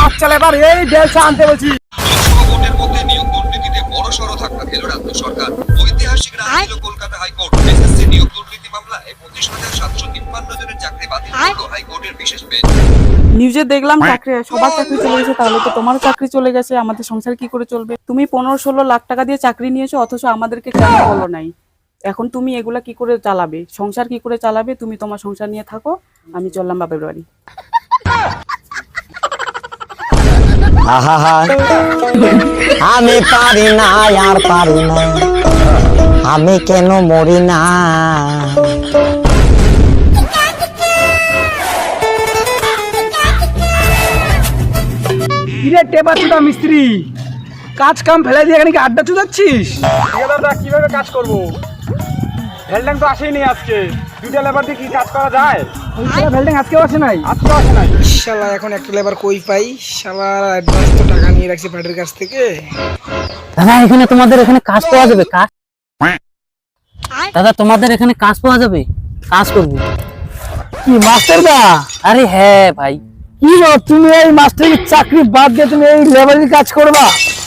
আচ্ছা এবার এই বেলচা আনতে বলছি। ভোটের মধ্যে নিয়োগ দুর্নীতিতে বড়সড় ধাক্কা খেল রাজ্য সরকার। ঐতিহাসিক রায় দিল কলকাতা হাইকোর্ট। এসএসসি নিয়োগ দুর্নীতি মামলায় 25,753 জনের চাকরি বাতিল করল হাইকোর্টের বিশেষ বেঞ্চ। নিউজে দেখলাম চাকরি সবার চাকরি চলে গেছে, তাহলে তো তোমারও চাকরি চলে গেছে, আমাদের সংসার কি করে চলবে? তুমি 15-16 লাখ টাকা দিয়ে চাকরি নিয়েছো, অথচ আমাদেরকে কেন বলো নাই? এখন তুমি এগুলা কি করে চালাবে, সংসার কি করে চালাবে? তুমি তোমার সংসার নিয়ে থাকো, আমি চললাম বাপের বাড়ি। আমি পারি না আর পারি না, আমি কেন মরি না। কিরে টেপা চুদা মিস্ত্রি, কাজ কাম ফেলে দিয়ে এখানে কি আড্ডা চুদাচ্ছিস? ঠিকাদাররা কিভাবে কাজ করবো? ভেল্ডিং তো আসেনি আজকে, দুইটা লেবার দিয়ে কি কাজ করা যায়? ভেল্ডিং আজকেও আসে নাই, আজকেও আসে নাই। শালা এখন একটা লেবার কই পাই? শালা অ্যাডভান্স তো টাকা নিয়ে রাখছি পার্টির কাছ থেকে। দাদা এখানে তোমাদের এখানে কাজ পাওয়া যাবে? কাজ দাদা তোমাদের এখানে কাজ পাওয়া যাবে? কাজ করবো। কি মাস্টার দা? আরে হ্যাঁ ভাই। কি বল, তুমি এই মাস্টারের চাকরি বাদ দিয়ে তুমি এই লেবারের কাজ করবা?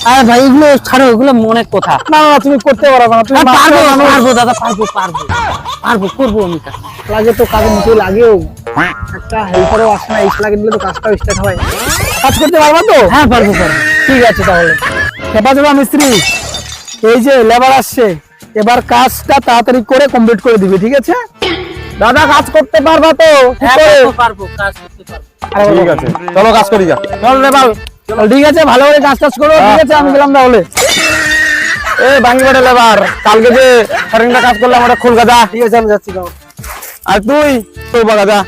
আরে ভাই এগুলো ছাড়ো, এগুলো মনের কথা। না না তুমি করতে পারবে না, তুমি পারবো পারবো দাদা, পারবো পারবো পারবো, করবো আমি কাজ। লাগে তো কাজে নিতে লাগেও, একটা হেল্পারও আসে না, এই লাগে দিলে তো কাজটাও স্টার্ট হয়। কাজ করতে পারবা তো? হ্যাঁ পারবো পারবো। ঠিক আছে তাহলে খেপা যাবা মিস্ত্রি, এই যে লেবার আসছে, এবার কাজটা তাড়াতাড়ি করে কমপ্লিট করে দিবি, ঠিক আছে? দাদা কাজ করতে পারবা তো? হ্যাঁ পারবো, কাজ করতে পারবো। ঠিক আছে চলো কাজ করি, যা চল লেবার। ঠিক আছে ভালো করে কাজ টাজ করো, ঠিক আছে? আমি গেলাম তাহলে। এ ভাঙ্গিবাড়ে লেবার, কালকে যে ফরেনটা কাজ করলাম ওটা খুল গাদা। ঠিক আছে আমি যাচ্ছি। আর তুই তো বাগা,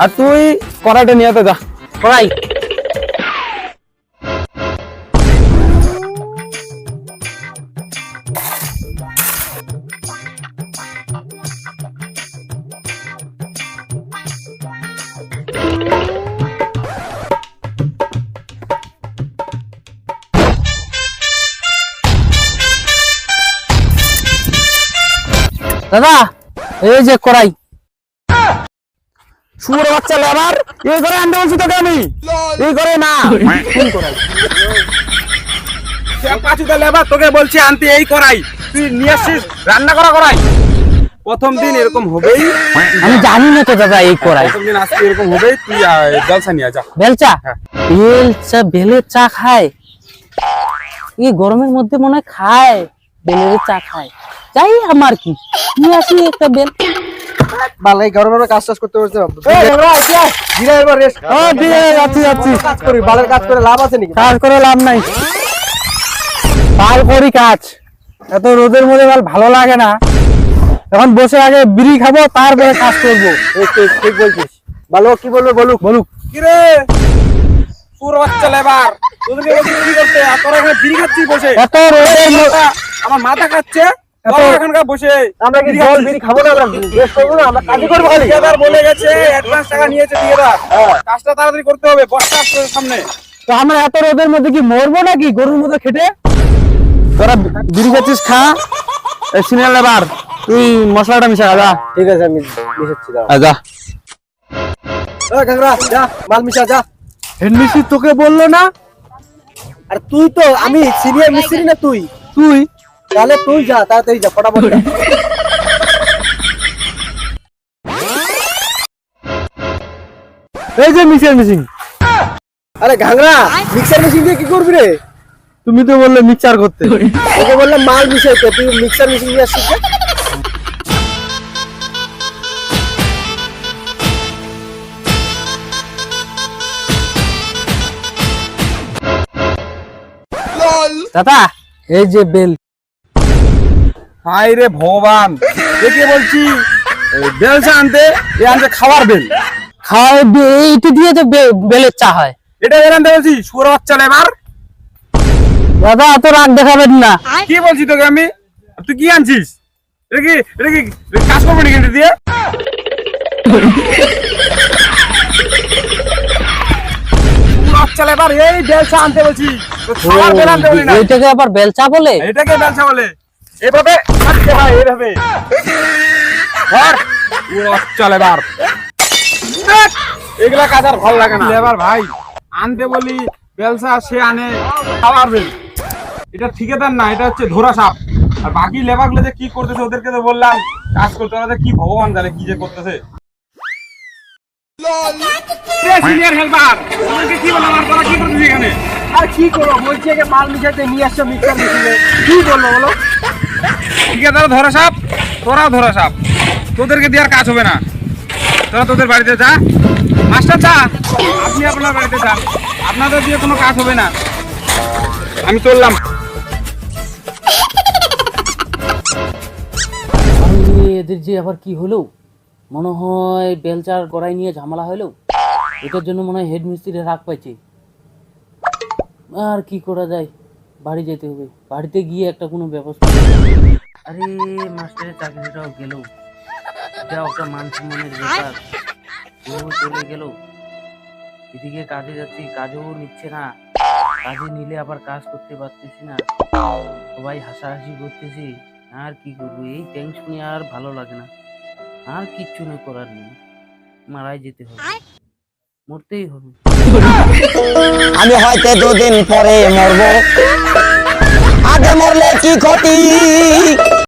আর তুই কড়াইটা নিয়ে যা। কড়াই দাদা, এই যে কড়াই। শুয়োর বাচ্চা লেবার, এই করে আনতে বলছি তোকে আমি, এই করে না। কোন কড়াই? পাঁচুটা লেবার তোকে বলছি আনতে এই কড়াই, তুই নিয়ে আসছিস রান্না করা কড়াই। প্রথম দিন এরকম হবেই, আমি জানি না তো দাদা এই কড়াই। প্রথম দিন আজকে এরকম হবেই, তুই জলসা নিয়ে যা। বেলচা? হ্যাঁ। বেলচা, বেলের চা খায়? এই গরমের মধ্যে মনে হয় খায়, বেলের চা খায়। যাই আমার কি, নিয়ে আসি একটা বেল। বালাই গরমের কাজ টাজ করতে পারছে কাজ করি, বালের কাজ করে লাভ আছে নাকি? কাজ করে লাভ নাই, বাল করি কাজ। এত রোদের মধ্যে ভালো লাগে না, এখন বসে আগে বিড়ি খাবো তারপরে কাজ করবো। ঠিক বলছিস। ভালো কি বলবো বলুক বলুক। কিরে পুরো বাচ্চা লেবার, তোদেরকে বলছি কি করতে, আর তোরা এখানে বিড়ি খাচ্ছিস বসে? এত রোদের মধ্যে আমার মাথা খাচ্ছে, এখানকার বসে আমরা কি জল বিড়ি খাবো না? আমরা বেশ করবো না, আমরা কাজই করবো। ঠিকাদার বলে গেছে অ্যাডভান্স টাকা নিয়েছে, ঠিকাদার কাজটা তাড়াতাড়ি করতে হবে, বর্ষা আসছে সামনে। তো আমরা এত রোদের মধ্যে কি মরবো নাকি গরুর মতো খেটে? তোরা বিড়ি খাচ্ছিস, খা। সিনিয়র লেবার তুই মশলাটা মিশা যা। ঠিক আছে আমি মিশাচ্ছি, যা। কাকড়া যা, মাল মিশা যা। হেড মিস্ত্রি তোকে বললো না? আর তুই তো, আমি সিনিয়র মিস্ত্রি না তুই? তুই তাহলে তুই যা, তাড়াতাড়ি যা, ফটাফট যা। এই যে মিক্সার মেশিন। আরে ঘাংরা, মিক্সার মেশিন দিয়ে কি করবি রে? তুমি তো বললে মিক্সচার করতে। তোকে বললাম মাল মিশাইতে, তুই মিক্সার মেশিন নিয়ে আসছিস। দাদা এই যে বেল। হাই রে ভগবান, দেখে বলছি বেলচা আনতে, এ আনতে খাবার বেল। খাওয়া এইটা দিয়ে তো বেলের চা হয়। এটা বেল আনতে বলছি, শুয়োর বাচ্চা লেবার। দাদা এত রাগ দেখাবেন না। কি বলছি তোকে আমি, তুই কি আনছিস? এটা কি কাজ করবো নাকি এটা দিয়ে? বাচ্চা লেবার, এই বেলচা আনতে বলছি, খাবার বেল আনতে বলি না। এইটাকে আবার বেলচা বলে? এটাকে বেলচা বলে। এভাবে খাচ্ছে ভাই, এভাবে ধর চল এবার এগুলা কাজ আর ভালো লাগে না লেবার ভাই আনতে বলি বেলসা সে আনে খাওয়ার বেল এটা ঠিকাদার না এটা হচ্ছে ধরা সাপ আর বাকি লেবার গুলো যে কি করতেছে ওদেরকে তো বললাম কাজ করতে ওরা কি ভগবান জানে কি যে করতেছে সিনিয়র হেল্পার তোমাকে কি বললাম আর তোরা কি করতেছিস এখানে আর কি করবো বলছি যে মাল মিশাতে নিয়ে আসছো মিক্সার মেশিনে কি বলবো বলো ঠিকাদার ধরা সাপ তোরাও ধরা সাপ তোদেরকে দেওয়ার কাজ হবে না তোরা তোদের বাড়িতে যা মাস্টার যা আপনি আপনার বাড়িতে যান আপনাদের দিয়ে কোনো কাজ হবে না আমি চললাম আরে এদের যে আবার কি হলো মনে হয় বেলচার গড়াই নিয়ে ঝামেলা হলো এটার জন্য মনে হয় হেড মিস্ত্রি রাগ পাইছে আর কি করা যায় বাড়ি যেতে হবে বাড়িতে গিয়ে একটা কোনো ব্যবস্থা আরে মাস্টারের চাকরিটাও গেল এটা একটা মান সম্মানের ব্যাপার ও চলে গেল এদিকে কাজে যাচ্ছি কাজও নিচ্ছে না কাজে নিলে আবার কাজ করতে পারতেছি না সবাই হাসাহাসি করতেছি আর কি করবো এই টেনশনে আর ভালো লাগে না আর কিচ্ছু না করার নেই মারাই যেতে হবে মরতেই হবে আমি হয়তো 2 দিন পরে মরবো আগে মরলে কি ক্ষতি